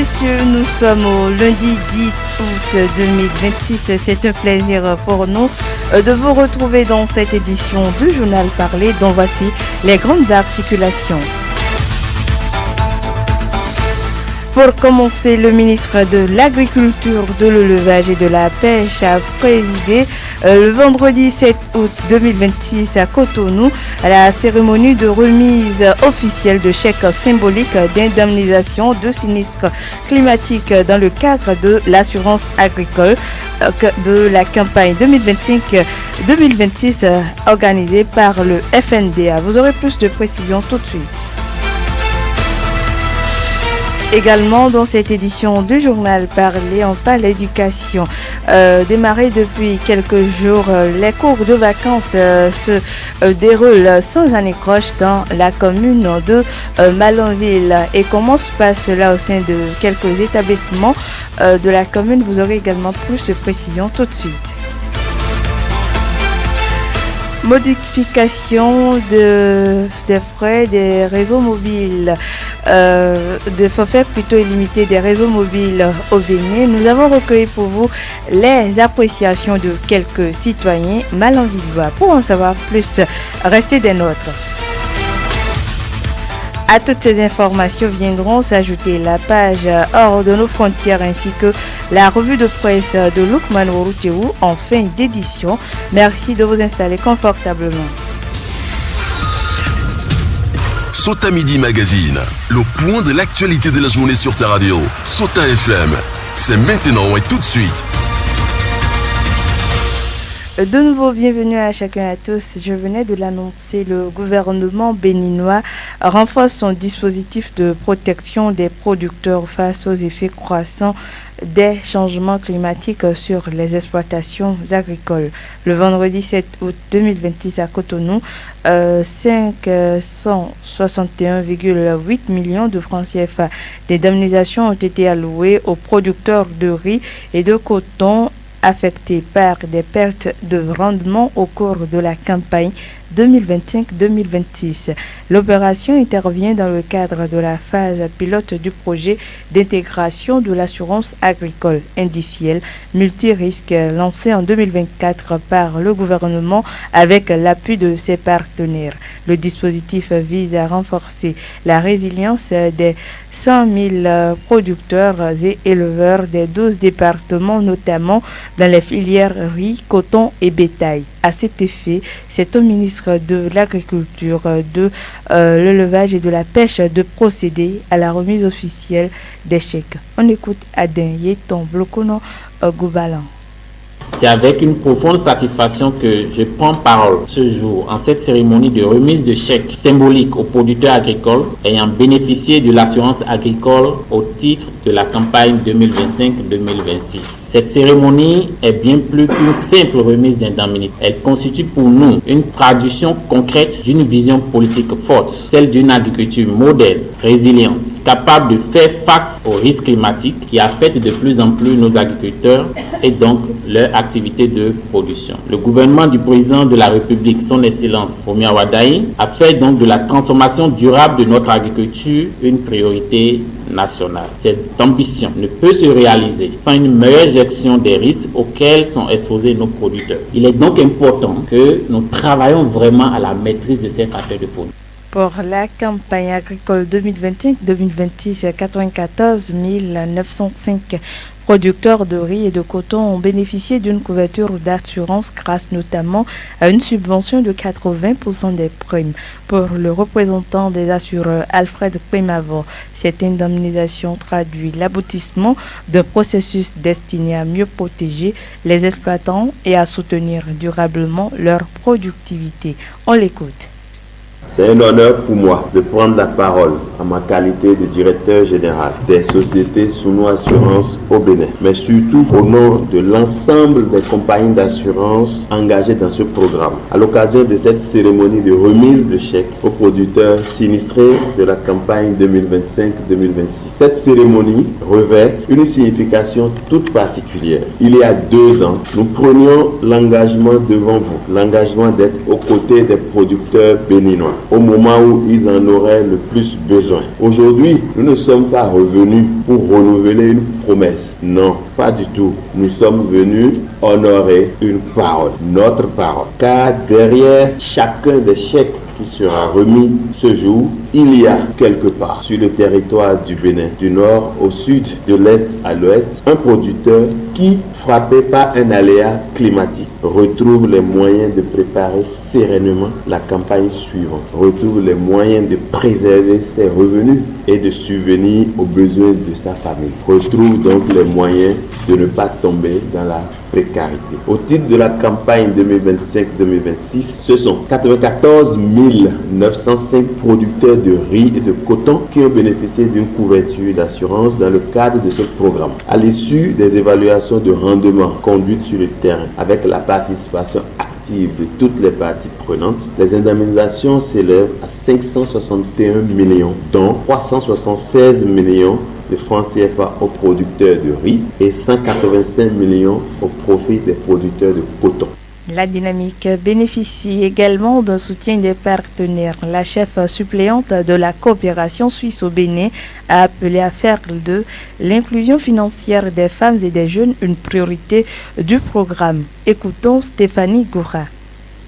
messieurs, nous sommes au lundi 10 août 2026. C'est un plaisir pour nous de vous retrouver dans cette édition du Journal Parlé, dont voici les grandes articulations. Pour commencer, le ministre de l'Agriculture, de l'Élevage et de la Pêche a présidé le vendredi 7 août 2026 à Cotonou à la cérémonie de remise officielle de chèques symboliques d'indemnisation de sinistres climatiques dans le cadre de l'assurance agricole de la campagne 2025-2026 organisée par le FNDA. Vous aurez plus de précisions tout de suite. Également dans cette édition du journal Parlé, on parle d'éducation. Démarré depuis quelques jours, les cours de vacances se déroulent sans anicroche dans la commune de Malanville. Et comment se passe cela au sein de quelques établissements de la commune? Vous aurez également plus de précisions tout de suite. Modification des frais des réseaux mobiles, de forfait plutôt illimité des réseaux mobiles au Bénin. Nous avons recueilli pour vous les appréciations de quelques citoyens malanvillois. Pour en savoir plus, restez des nôtres. À toutes ces informations viendront s'ajouter la page hors de nos frontières ainsi que la revue de presse de Lukman Worouteou en fin d'édition. Merci de vous installer confortablement. Sota Midi Magazine, le point de l'actualité de la journée sur ta radio. Sota FM, c'est maintenant et tout de suite. De nouveau, bienvenue à chacun et à tous. Je venais de l'annoncer, le gouvernement béninois renforce son dispositif de protection des producteurs face aux effets croissants des changements climatiques sur les exploitations agricoles. Le vendredi 7 août 2026 à Cotonou, 561,8 millions de francs CFA d'indemnisation ont été alloués aux producteurs de riz et de coton affectés par des pertes de rendement au cours de la campagne 2025-2026. L'opération intervient dans le cadre de la phase pilote du projet d'intégration de l'assurance agricole indicielle multirisque lancé en 2024 par le gouvernement avec l'appui de ses partenaires. Le dispositif vise à renforcer la résilience des 100 000 producteurs et éleveurs des 12 départements, notamment dans les filières riz, coton et bétail. À cet effet, c'est au ministre de l'Agriculture, de l'Élevage et de la Pêche de procéder à la remise officielle des chèques. On écoute Adin Yeton Blokono Goubalan. C'est avec une profonde satisfaction que je prends parole ce jour en cette cérémonie de remise de chèques symboliques aux producteurs agricoles ayant bénéficié de l'assurance agricole au titre de la campagne 2025-2026. Cette cérémonie est bien plus qu'une simple remise d'indemnité. Elle constitue pour nous une traduction concrète d'une vision politique forte, celle d'une agriculture moderne, résiliente, capable de faire face aux risques climatiques qui affectent de plus en plus nos agriculteurs et donc leur activité de production. Le gouvernement du président de la République, son Excellence Romi Awadaye, a fait donc de la transformation durable de notre agriculture une priorité nationale. Cette ambition ne peut se réaliser sans une meilleure gestion des risques auxquels sont exposés nos producteurs. Il est donc important que nous travaillions vraiment à la maîtrise de ces facteurs de production. Pour la campagne agricole 2025-2026, 94 905 producteurs de riz et de coton ont bénéficié d'une couverture d'assurance grâce notamment à une subvention de 80% des primes. Pour le représentant des assureurs Alfred Primavor, cette indemnisation traduit l'aboutissement d'un processus destiné à mieux protéger les exploitants et à soutenir durablement leur productivité. On l'écoute. C'est un honneur pour moi de prendre la parole en ma qualité de directeur général des sociétés Sounou Assurance au Bénin, mais surtout au nom de l'ensemble des compagnies d'assurance engagées dans ce programme, à l'occasion de cette cérémonie de remise de chèques aux producteurs sinistrés de la campagne 2025-2026. Cette cérémonie revêt une signification toute particulière. Il y a 2 ans, nous prenions l'engagement devant vous, l'engagement d'être aux côtés des producteurs béninois, au moment où ils en auraient le plus besoin. besoins. Aujourd'hui, nous ne sommes pas revenus pour renouveler une promesse. Non, pas du tout. Nous sommes venus honorer une parole, notre parole. Car derrière chacun des chèques qui sera remis ce jour, il y a quelque part sur le territoire du Bénin, du nord au sud, de l'est à l'ouest, un producteur qui, frappé par un aléa climatique, retrouve les moyens de préparer sereinement la campagne suivante, retrouve les moyens de préserver ses revenus et de subvenir aux besoins de sa famille, retrouve donc les moyens de ne pas tomber dans la précarité. Au titre de la campagne 2025-2026, ce sont 94 905 producteurs de riz et de coton qui ont bénéficié d'une couverture d'assurance dans le cadre de ce programme. À l'issue des évaluations de rendement conduites sur le terrain avec la participation active de toutes les parties prenantes, les indemnisations s'élèvent à 561 millions, dont 376 millions de francs CFA aux producteurs de riz et 185 millions au profit des producteurs de coton. La dynamique bénéficie également d'un soutien des partenaires. La chef suppléante de la coopération suisse au Bénin a appelé à faire de l'inclusion financière des femmes et des jeunes une priorité du programme. Écoutons Stéphanie Goura.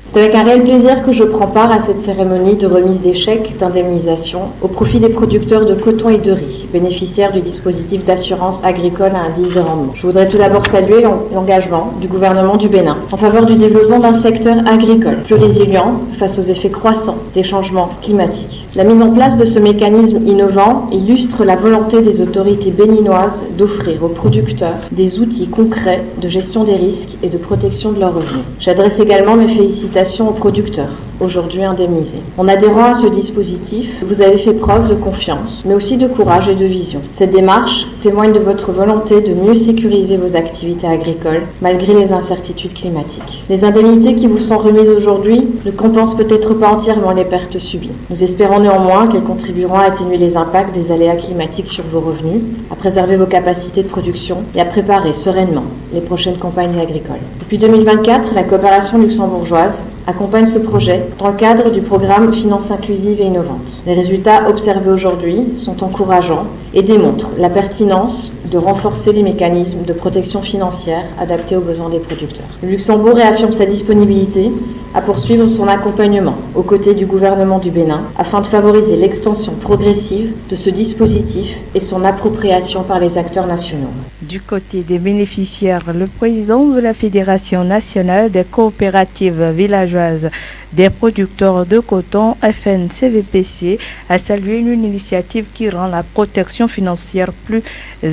C'est avec un réel plaisir que je prends part à cette cérémonie de remise des chèques d'indemnisation au profit des producteurs de coton et de riz, bénéficiaires du dispositif d'assurance agricole à indice de rendement. Je voudrais tout d'abord saluer l'engagement du gouvernement du Bénin en faveur du développement d'un secteur agricole plus résilient face aux effets croissants des changements climatiques. La mise en place de ce mécanisme innovant illustre la volonté des autorités béninoises d'offrir aux producteurs des outils concrets de gestion des risques et de protection de leurs revenus. J'adresse également mes félicitations aux producteurs, aujourd'hui indemnisés. En adhérant à ce dispositif, vous avez fait preuve de confiance, mais aussi de courage et de vision. Cette démarche témoigne de votre volonté de mieux sécuriser vos activités agricoles, malgré les incertitudes climatiques. Les indemnités qui vous sont remises aujourd'hui ne compensent peut-être pas entièrement les pertes subies. Nous espérons néanmoins qu'elles contribueront à atténuer les impacts des aléas climatiques sur vos revenus, à préserver vos capacités de production et à préparer sereinement les prochaines campagnes agricoles. Depuis 2024, la coopération luxembourgeoise accompagne ce projet dans le cadre du programme Finances inclusives et innovantes. Les résultats observés aujourd'hui sont encourageants et démontrent la pertinence de renforcer les mécanismes de protection financière adaptés aux besoins des producteurs. Le Luxembourg réaffirme sa disponibilité à poursuivre son accompagnement aux côtés du gouvernement du Bénin afin de favoriser l'extension progressive de ce dispositif et son appropriation par les acteurs nationaux. Du côté des bénéficiaires, le président de la Fédération nationale des coopératives villageoises des producteurs de coton, FNCVPC, a salué une initiative qui rend la protection financière plus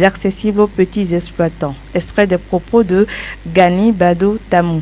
accessible aux petits exploitants. Extrait des propos de Gani Badou Tamou.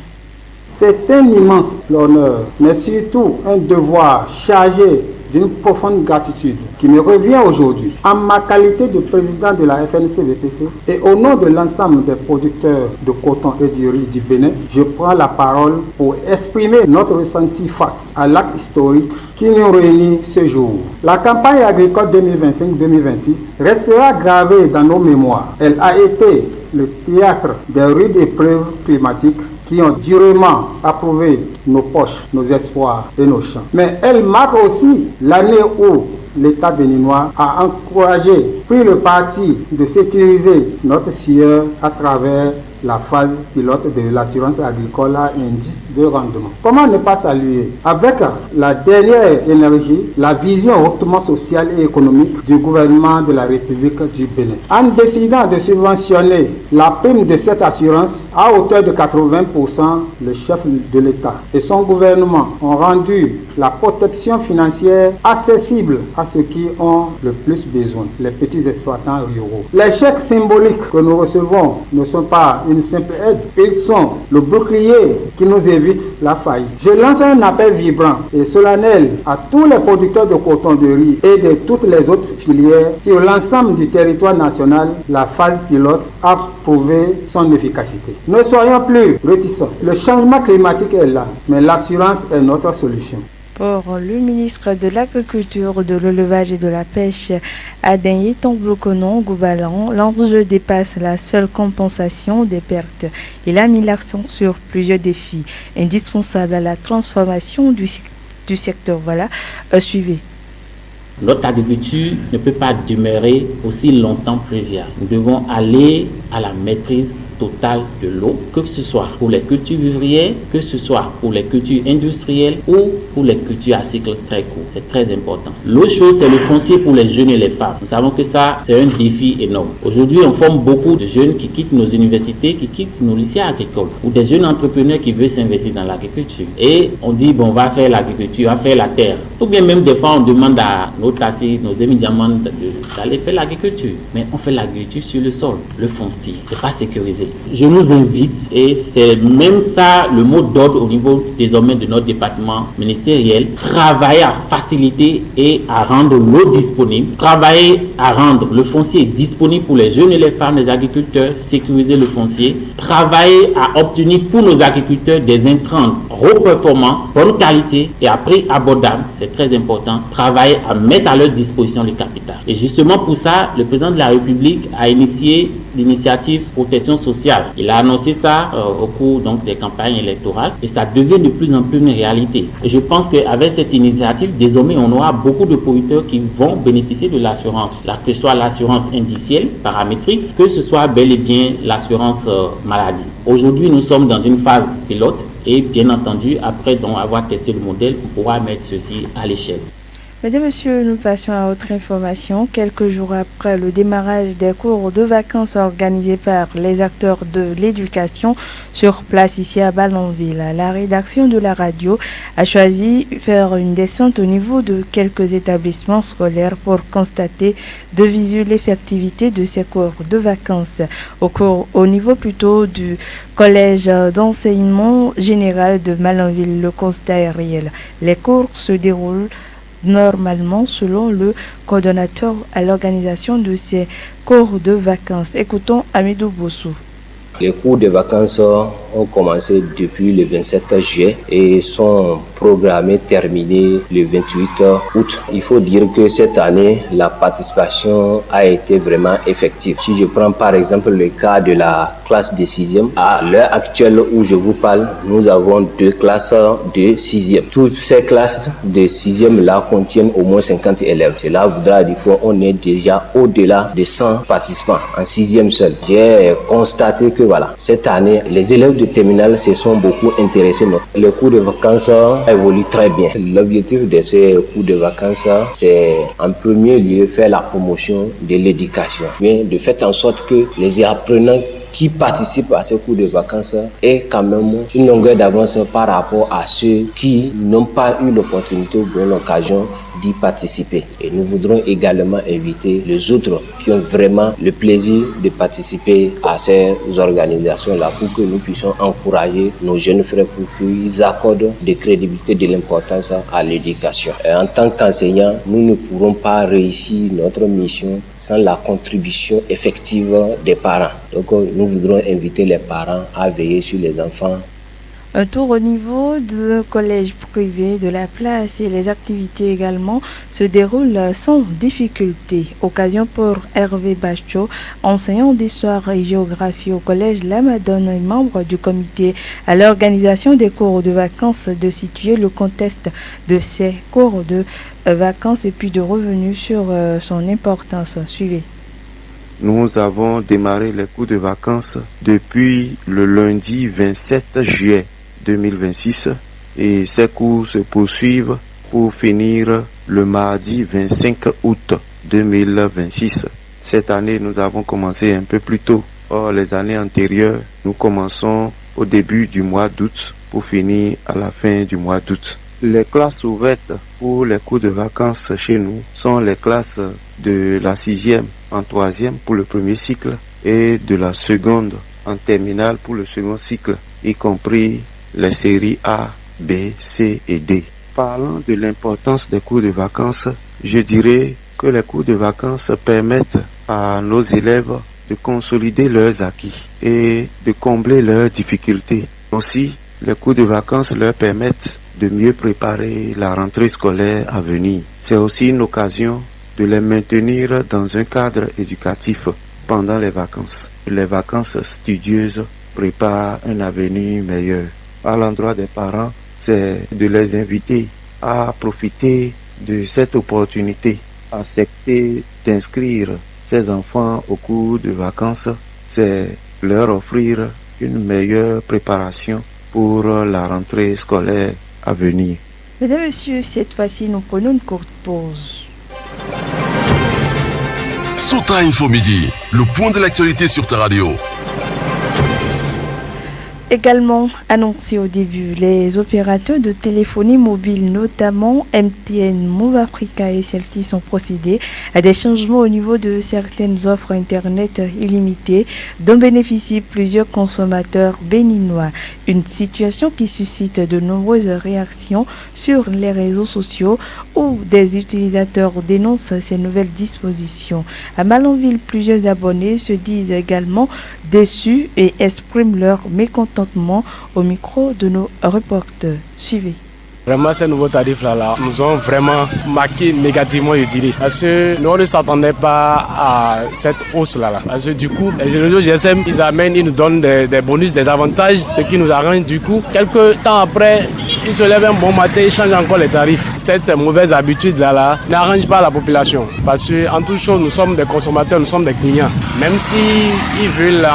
C'est un immense honneur, mais surtout un devoir chargé d'une profonde gratitude qui me revient aujourd'hui. En ma qualité de président de la FNCVPC et au nom de l'ensemble des producteurs de coton et du riz du Bénin, je prends la parole pour exprimer notre ressenti face à l'acte historique qui nous réunit ce jour. La campagne agricole 2025-2026 restera gravée dans nos mémoires. Elle a été le théâtre des rudes épreuves climatiques qui ont durement approuvé nos poches, nos espoirs et nos champs. Mais elle marque aussi l'année où l'État béninois a encouragé, pris le parti de sécuriser notre sieur à travers la phase pilote de l'assurance agricole à indice de rendement. Comment ne pas saluer avec la dernière énergie la vision hautement sociale et économique du gouvernement de la République du Bénin. En décidant de subventionner la prime de cette assurance à hauteur de 80%, le chef de l'État et son gouvernement ont rendu la protection financière accessible à ceux qui ont le plus besoin, les petits exploitants ruraux. Les chèques symboliques que nous recevons ne sont pas une simple aide, ils sont le bouclier qui nous évite la faillite. Je lance un appel vibrant et solennel à tous les producteurs de coton de riz et de toutes les autres filières sur l'ensemble du territoire national. La phase pilote a prouvé son efficacité. Ne soyons plus réticents. Le changement climatique est là, mais l'assurance est notre solution. Pour le ministre de l'Agriculture, de l'Élevage et de la Pêche, Adenye Tamblokonon Goubalan, l'enjeu dépasse la seule compensation des pertes. Il a mis l'accent sur plusieurs défis indispensables à la transformation du secteur. Voilà, suivez. Notre agriculture ne peut pas demeurer aussi longtemps pluviale. Nous devons aller à la maîtrise totale de l'eau, que ce soit pour les cultures vivrières, que ce soit pour les cultures industrielles ou pour les cultures à cycle très court. C'est très important. L'autre chose, c'est le foncier pour les jeunes et les femmes. Nous savons que ça, c'est un défi énorme. Aujourd'hui, on forme beaucoup de jeunes qui quittent nos universités, qui quittent nos lycées agricoles, ou des jeunes entrepreneurs qui veulent s'investir dans l'agriculture. Et on dit, bon, on va faire l'agriculture, on va faire la terre. Ou bien même des fois, on demande à nos taxis, nos amis diamants d'aller faire l'agriculture. Mais on fait l'agriculture sur le sol, le foncier. C'est pas sécurisé. Je nous invite, et c'est même ça le mot d'ordre au niveau désormais de notre département ministériel, travailler à faciliter et à rendre l'eau disponible, travailler à rendre le foncier disponible pour les jeunes et les femmes, les agriculteurs, sécuriser le foncier, travailler à obtenir pour nos agriculteurs des intrants haut performants, bonne qualité et à prix abordable, c'est très important, travailler à mettre à leur disposition le capital. Et justement pour ça, le président de la République a initié l'initiative protection sociale. Il a annoncé ça au cours donc des campagnes électorales et ça devient de plus en plus une réalité. Et je pense qu'avec cette initiative, désormais, on aura beaucoup de producteurs qui vont bénéficier de l'assurance, que ce soit l'assurance indicielle, paramétrique, que ce soit bel et bien l'assurance maladie. Aujourd'hui, nous sommes dans une phase pilote et bien entendu, après donc avoir testé le modèle, on pourra mettre ceci à l'échelle. Mesdames et messieurs, nous passons à autre information. Quelques jours après le démarrage des cours de vacances organisés par les acteurs de l'éducation sur place ici à Ballonville, la rédaction de la radio a choisi de faire une descente au niveau de quelques établissements scolaires pour constater de visu l'effectivité de ces cours de vacances. Au niveau plutôt du collège d'enseignement général de Ballonville, le constat est réel. Les cours se déroulent normalement selon le coordonnateur à l'organisation de ces cours de vacances. Écoutons Amidou Bossou. Les cours de vacances ont commencé depuis le 27 juillet et sont programmés terminés le 28 août. Il faut dire que cette année, la participation a été vraiment effective. Si je prends par exemple le cas de la classe de 6e, à l'heure actuelle où je vous parle, nous avons 2 classes de 6e. Toutes ces classes de 6e là contiennent au moins 50 élèves. Cela voudra dire qu'on est déjà au-delà de 100 participants en 6e seul. J'ai constaté que voilà, cette année, les élèves de terminale se sont beaucoup intéressés. Les cours de vacances évoluent très bien. L'objectif de ces cours de vacances, c'est en premier lieu faire la promotion de l'éducation. Mais de faire en sorte que les apprenants qui participent à ces cours de vacances aient quand même une longueur d'avance par rapport à ceux qui n'ont pas eu l'opportunité ou bien l'occasion d'y participer. Et nous voudrons également inviter les autres qui ont vraiment le plaisir de participer à ces organisations-là pour que nous puissions encourager nos jeunes frères pour qu'ils accordent de crédibilité, de l'importance à l'éducation. Et en tant qu'enseignants, nous ne pourrons pas réussir notre mission sans la contribution effective des parents. Donc nous voudrons inviter les parents à veiller sur les enfants. Un tour au niveau du collège privé de la place et les activités également se déroulent sans difficulté. Occasion pour Hervé Bachot, enseignant d'histoire et géographie au collège La Madone et membre du comité à l'organisation des cours de vacances, de situer le contexte de ces cours de vacances et puis de revenir sur son importance. Suivez. Nous avons démarré les cours de vacances depuis le lundi 27 juillet 2026 et ces cours se poursuivent pour finir le mardi 25 août 2026. Cette année, nous avons commencé un peu plus tôt. Or, les années antérieures, nous commençons au début du mois d'août pour finir à la fin du mois d'août. Les classes ouvertes pour les cours de vacances chez nous sont les classes de la 6e en 3e pour le premier cycle et de la seconde en terminale pour le second cycle, y compris les séries A, B, C et D. Parlant de l'importance des cours de vacances, je dirais que les cours de vacances permettent à nos élèves de consolider leurs acquis et de combler leurs difficultés. Aussi, les cours de vacances leur permettent de mieux préparer la rentrée scolaire à venir. C'est aussi une occasion de les maintenir dans un cadre éducatif pendant les vacances. Les vacances studieuses préparent un avenir meilleur. À l'endroit des parents, c'est de les inviter à profiter de cette opportunité accepté d'inscrire ses enfants au cours de vacances, c'est leur offrir une meilleure préparation pour la rentrée scolaire à venir. Mesdames et messieurs, cette fois-ci, nous prenons une courte pause. Sota Info Midi, le point de l'actualité sur ta radio. Également annoncé au début, les opérateurs de téléphonie mobile, notamment MTN, Move Africa et Celtis, ont procédé à des changements au niveau de certaines offres Internet illimitées dont bénéficient plusieurs consommateurs béninois. Une situation qui suscite de nombreuses réactions sur les réseaux sociaux où des utilisateurs dénoncent ces nouvelles dispositions. À Malanville, plusieurs abonnés se disent également déçus et expriment leur mécontentement au micro de nos reporters. Suivez. Vraiment, ces nouveaux tarifs-là nous ont vraiment marqué négativement, je dirais. Parce que nous ne s'attendaient pas à cette hausse-là. Parce que du coup, les réseaux GSM, ils nous donnent des bonus, des avantages, ce qui nous arrange du coup. Quelques temps après, ils se lèvent un bon matin, ils changent encore les tarifs. Cette mauvaise habitude-là n'arrange pas la population. Parce qu'en toute chose, nous sommes des consommateurs, nous sommes des clients. Même s'ils veulent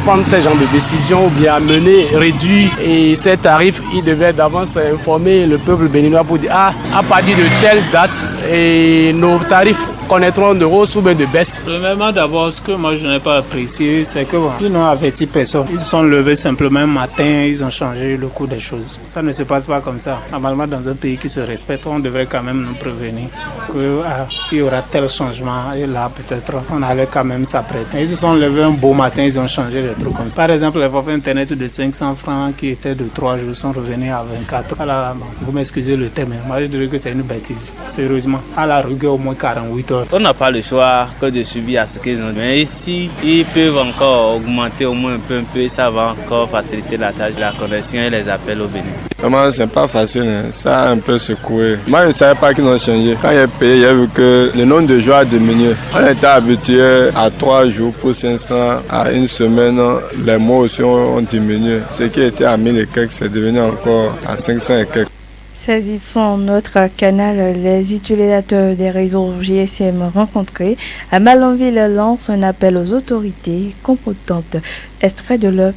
prendre ce genre de décisions ou bien mener, réduire et ces tarifs, ils devaient d'avance informer le peuple béninois pour dire à partir de telle date et nos tarifs connaîtront de hausse ou bien de baisse. Premièrement, d'abord, ce que moi je n'ai pas apprécié, c'est que ils n'ont averti personne. Ils se sont levés simplement un matin, ils ont changé le cours des choses. Ça ne se passe pas comme ça. Normalement, dans un pays qui se respecte, on devrait quand même nous prévenir qu'il y aura tel changement et là, peut-être, on allait quand même s'apprêter. Ils se sont levés un beau matin, ils ont changé des trucs comme ça. Par exemple, les forfaits Internet de 500 francs qui étaient de 3 jours sont revenus à 24. Alors, vous m'excusez le thème, moi je dirais que c'est une bêtise. Sérieusement, à la rigueur, au moins 48 heures. On n'a pas le choix que de subir à ce qu'ils ont. Mais ici, ils peuvent encore augmenter au moins un peu, ça va encore faciliter la tâche de la connexion et les appels au Bénin. Vraiment, c'est pas facile, hein. Ça a un peu secoué. Moi, je ne savais pas qu'ils ont changé. Quand j'ai payé, j'ai vu que le nombre de jours a diminué. On était habitué à 3 jours pour 500, à une semaine, les mois aussi ont diminué. Ce qui était à 1000 et quelques, c'est devenu encore à 500 et quelques. Saisissant notre canal, les utilisateurs des réseaux GSM rencontrés à Malanville lancent un appel aux autorités compétentes. Extrait de leurs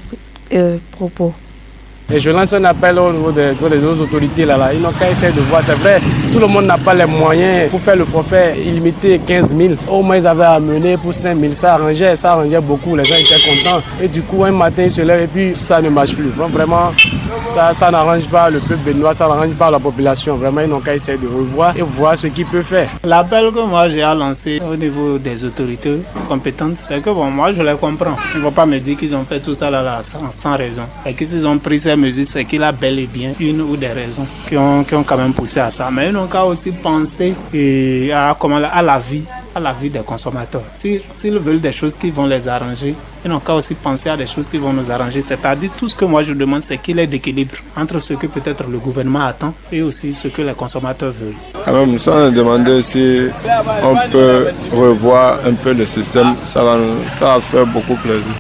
propos. Et je lance un appel au niveau des autorités là. Ils n'ont qu'à essayer de voir. C'est vrai, tout le monde n'a pas les moyens pour faire le forfait illimité 15 000. Au moins, ils avaient amené pour 5 000. Ça arrangeait beaucoup. Les gens étaient contents. Et du coup, un matin, ils se lèvent et puis ça ne marche plus. Vraiment, ça n'arrange pas le peuple béninois, ça n'arrange pas la population. Vraiment, ils n'ont qu'à essayer de revoir et voir ce qu'ils peuvent faire. L'appel que moi j'ai à lancer au niveau des autorités compétentes, c'est que moi je les comprends. Ils ne vont pas me dire qu'ils ont fait tout ça là sans raison. Et qu'ils ont pris ces mesures, c'est qu'il a bel et bien une ou des raisons qui ont quand même poussé à ça. Mais ils n'ont qu'à aussi penser à la vie des consommateurs. S'ils veulent des choses qui vont les arranger, ils n'ont qu'à aussi penser à des choses qui vont nous arranger. C'est-à-dire tout ce que moi je demande, c'est qu'il y ait d'équilibre entre ce que peut-être le gouvernement attend et aussi ce que les consommateurs veulent. Quand même, nous sommes demandés si on peut revoir un peu le système, ça va faire beaucoup plaisir.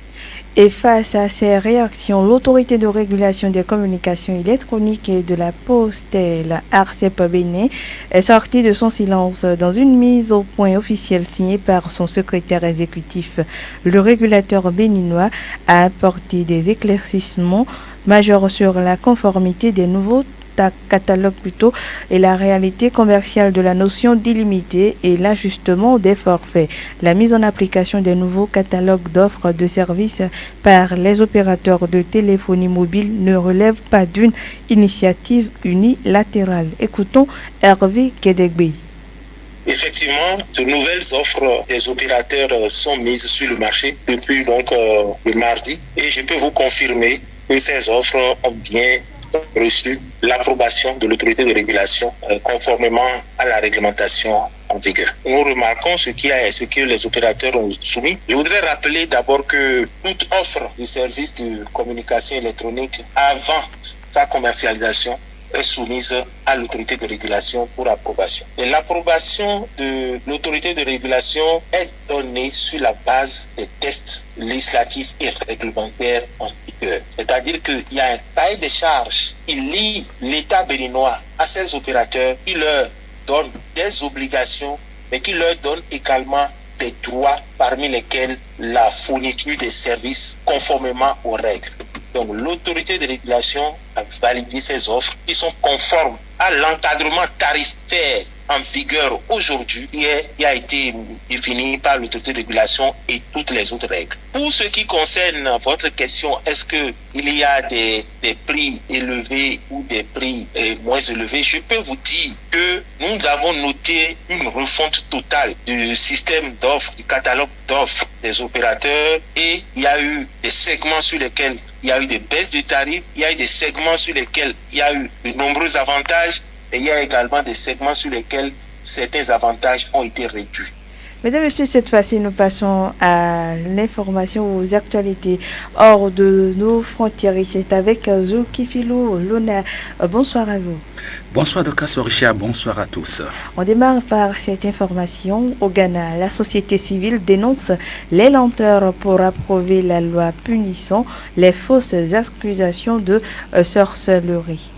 Et face à ces réactions, l'autorité de régulation des communications électroniques et de la poste, la ARCEP Bénin, est sortie de son silence dans une mise au point officielle signée par son secrétaire exécutif. Le régulateur béninois a apporté des éclaircissements majeurs sur la conformité des nouveaux catalogue et la réalité commerciale de la notion d'illimité et l'ajustement des forfaits. La mise en application des nouveaux catalogues d'offres de services par les opérateurs de téléphonie mobile ne relève pas d'une initiative unilatérale. Écoutons Hervé Kedegbe. Effectivement, de nouvelles offres des opérateurs sont mises sur le marché depuis le mardi et je peux vous confirmer que ces offres ont bien reçu l'approbation de l'autorité de régulation conformément à la réglementation en vigueur. Nous remarquons ce que les opérateurs ont soumis. Je voudrais rappeler d'abord que toute offre du service de communication électronique avant sa commercialisation est soumise à l'autorité de régulation pour approbation. Et l'approbation de l'autorité de régulation est donnée sur la base des tests législatifs et réglementaires en vigueur. C'est-à-dire qu'il y a un cahier de charges qui lie l'État béninois à ses opérateurs, qui leur donne des obligations mais qui leur donne également des droits, parmi lesquels la fourniture des services conformément aux règles. Donc l'autorité de régulation a validé ces offres qui sont conformes à l'encadrement tarifaire en vigueur aujourd'hui, qui a été défini par l'autorité de régulation et toutes les autres règles. Pour ce qui concerne votre question, est-ce qu'il y a des prix élevés ou des prix moins élevés, je peux vous dire que nous avons noté une refonte totale du système d'offres, du catalogue d'offres des opérateurs, et il y a eu des segments sur lesquels il y a eu des baisses de tarifs, il y a eu des segments sur lesquels il y a eu de nombreux avantages, et il y a également des segments sur lesquels certains avantages ont été réduits. Mesdames et messieurs, cette fois-ci, nous passons à l'information, aux actualités hors de nos frontières. Et c'est avec Zulkifilou Lona. Bonsoir à vous. Bonsoir Dorcas Orisha, bonsoir à tous. On démarre par cette information. Au Ghana, la société civile dénonce les lenteurs pour approuver la loi punissant les fausses accusations de sorcellerie.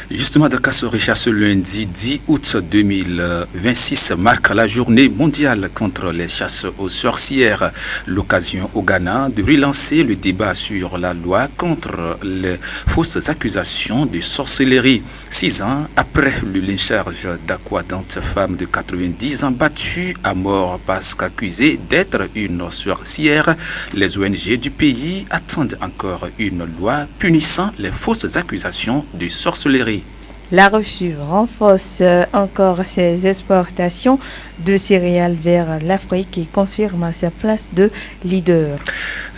Justement, Dorcas Orisha, ce lundi 10 août 2026 marque la journée mondiale contre les chasses aux sorcières. L'occasion au Ghana de relancer le débat sur la loi contre les fausses accusations de sorcellerie. 6 ans après le lynchage d'Aquadante, femme de 90 ans battue à mort parce qu'accusée d'être une sorcière, les ONG du pays attendent encore une loi punissant les fausses accusations de sorcellerie. La Russie renforce encore ses exportations de céréales vers l'Afrique et confirme sa place de leader.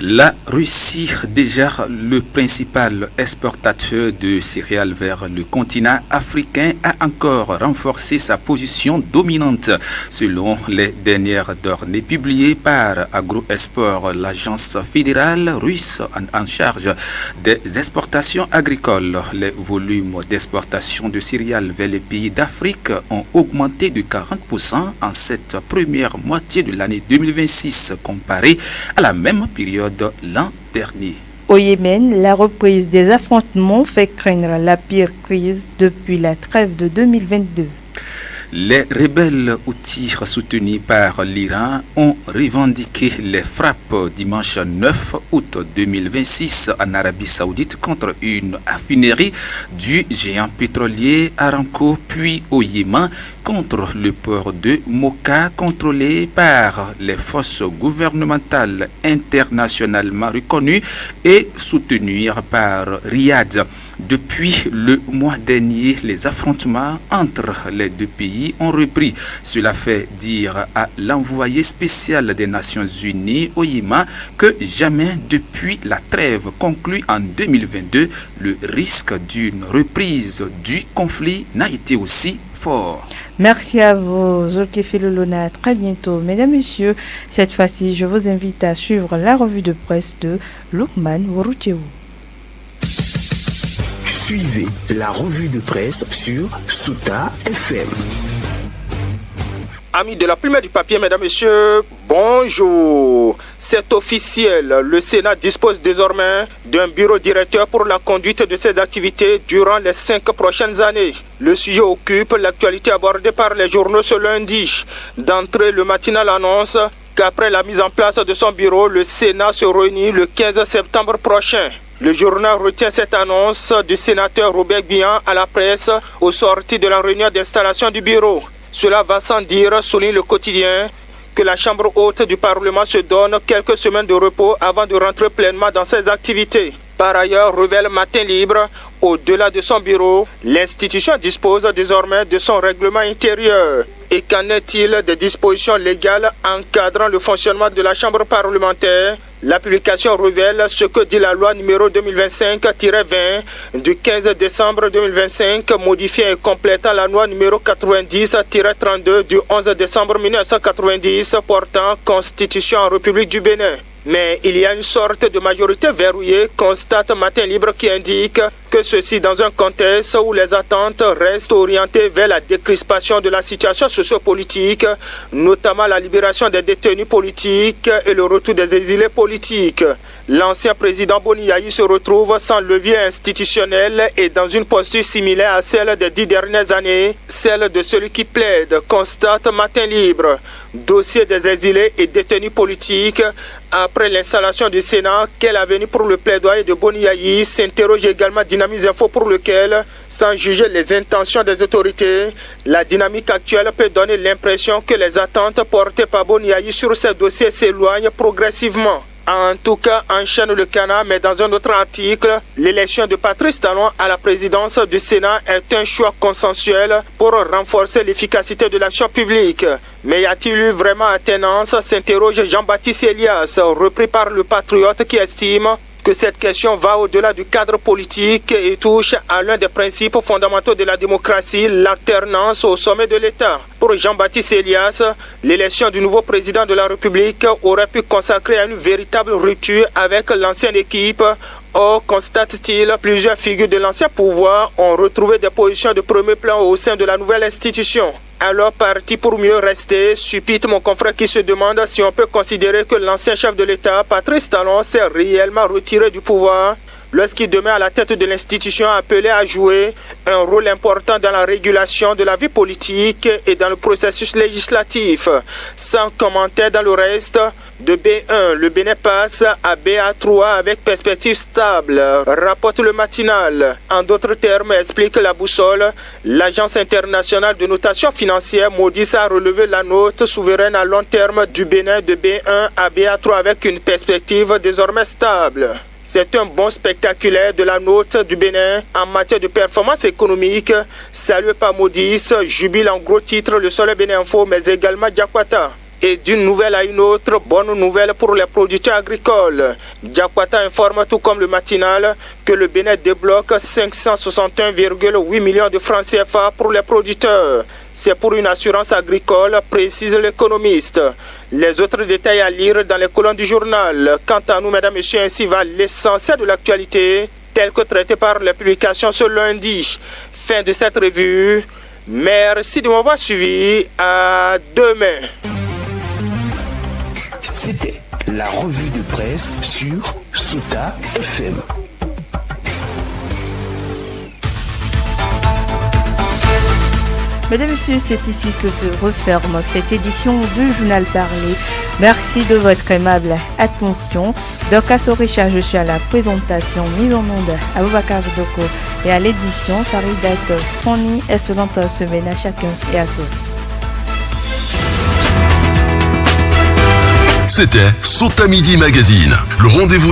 La Russie, déjà le principal exportateur de céréales vers le continent africain, a encore renforcé sa position dominante. Selon les dernières données publiées par AgroExport, l'agence fédérale russe en charge des exportations agricoles, les volumes d'exportation de céréales vers les pays d'Afrique ont augmenté de 40% en cette première moitié de l'année 2026 comparé à la même période l'an dernier. Au Yémen, la reprise des affrontements fait craindre la pire crise depuis la trêve de 2022. Les rebelles houthis soutenus par l'Iran ont revendiqué les frappes dimanche 9 août 2026 en Arabie Saoudite contre une raffinerie du géant pétrolier Aramco, puis au Yémen contre le port de Mocha contrôlé par les forces gouvernementales internationalement reconnues et soutenues par Riyad. Depuis le mois dernier, les affrontements entre les deux pays ont repris. Cela fait dire à l'envoyé spécial des Nations Unies au Yémen que jamais depuis la trêve conclue en 2022, le risque d'une reprise du conflit n'a été aussi fort. Merci à vous, Zulkifilou Lona. Très bientôt. Mesdames, Messieurs, cette fois-ci, je vous invite à suivre la revue de presse de Lukman Woroutiou. Suivez la revue de presse sur Souta FM. Amis de la plume et du papier, mesdames, messieurs, bonjour. C'est officiel, le Sénat dispose désormais d'un bureau directeur pour la conduite de ses activités durant les 5 prochaines années. Le sujet occupe l'actualité abordée par les journaux ce lundi. D'entrée, le matinal annonce qu'après la mise en place de son bureau, le Sénat se réunit le 15 septembre prochain. Le journal retient cette annonce du sénateur Robert Bihan à la presse au sorti de la réunion d'installation du bureau. Cela va sans dire, souligne le quotidien, que la Chambre haute du Parlement se donne quelques semaines de repos avant de rentrer pleinement dans ses activités. Par ailleurs, révèle Matin Libre, au-delà de son bureau, l'institution dispose désormais de son règlement intérieur. Et qu'en est-il des dispositions légales encadrant le fonctionnement de la Chambre parlementaire? La publication révèle ce que dit la loi numéro 2025-20 du 15 décembre 2025, modifiant et complétant la loi numéro 90-32 du 11 décembre 1990 portant Constitution en République du Bénin. Mais il y a une sorte de majorité verrouillée, constate Matin Libre, qui indique que ceci dans un contexte où les attentes restent orientées vers la décrispation de la situation sociopolitique, notamment la libération des détenus politiques et le retour des exilés politiques. L'ancien président Boni Yayi se retrouve sans levier institutionnel et dans une posture similaire à celle des 10 dernières années, celle de celui qui plaide, constate Matin Libre. Dossier des exilés et détenus politiques. Après l'installation du Sénat, quel avenir pour le plaidoyer de Boni Yayi, s'interroge également Dynamise Info, pour lequel, sans juger les intentions des autorités, la dynamique actuelle peut donner l'impression que les attentes portées par Boni Yayi sur ces dossiers s'éloignent progressivement. En tout cas, enchaîne le canard, mais dans un autre article, l'élection de Patrice Talon à la présidence du Sénat est un choix consensuel pour renforcer l'efficacité de l'action publique. Mais y a-t-il eu vraiment attenance, s'interroge Jean-Baptiste Elias, repris par le Patriote, qui estime que cette question va au-delà du cadre politique et touche à l'un des principes fondamentaux de la démocratie, l'alternance au sommet de l'État. Pour Jean-Baptiste Elias, l'élection du nouveau président de la République aurait pu consacrer à une véritable rupture avec l'ancienne équipe. Or, constate-t-il, plusieurs figures de l'ancien pouvoir ont retrouvé des positions de premier plan au sein de la nouvelle institution. Alors parti pour mieux rester, suppute mon confrère qui se demande si on peut considérer que l'ancien chef de l'État, Patrice Talon, s'est réellement retiré du pouvoir lorsqu'il demeure à la tête de l'institution appelée à jouer un rôle important dans la régulation de la vie politique et dans le processus législatif. Sans commentaire dans le reste, de B1, le Bénin passe à BA3 avec perspective stable, rapporte le matinal. En d'autres termes, explique la boussole, l'agence internationale de notation financière Moody's a relevé la note souveraine à long terme du Bénin de B1 à BA3 avec une perspective désormais stable. C'est un bond spectaculaire de la note du Bénin en matière de performance économique, salué par Moody's, jubile en gros titre le Soleil Bénin Info, mais également Diakwata. Et d'une nouvelle à une autre, bonne nouvelle pour les producteurs agricoles. Diakwata informe, tout comme le matinal, que le Bénin débloque 561,8 millions de francs CFA pour les producteurs. C'est pour une assurance agricole, précise l'économiste. Les autres détails à lire dans les colonnes du journal. Quant à nous, mesdames et messieurs, ainsi va l'essentiel de l'actualité, tel que traité par les publications ce lundi. Fin de cette revue. Merci de m'avoir suivi. À demain. C'était la revue de presse sur Souta FM. Mesdames et messieurs, c'est ici que se referme cette édition du Journal Parlé. Merci de votre aimable attention. Dorcas Orisha, je suis à la présentation, mise en onde à Boubacar Doko et à l'édition Faridat Sani. Excellente semaine à chacun et à tous. C'était Sota Midi Magazine, le rendez-vous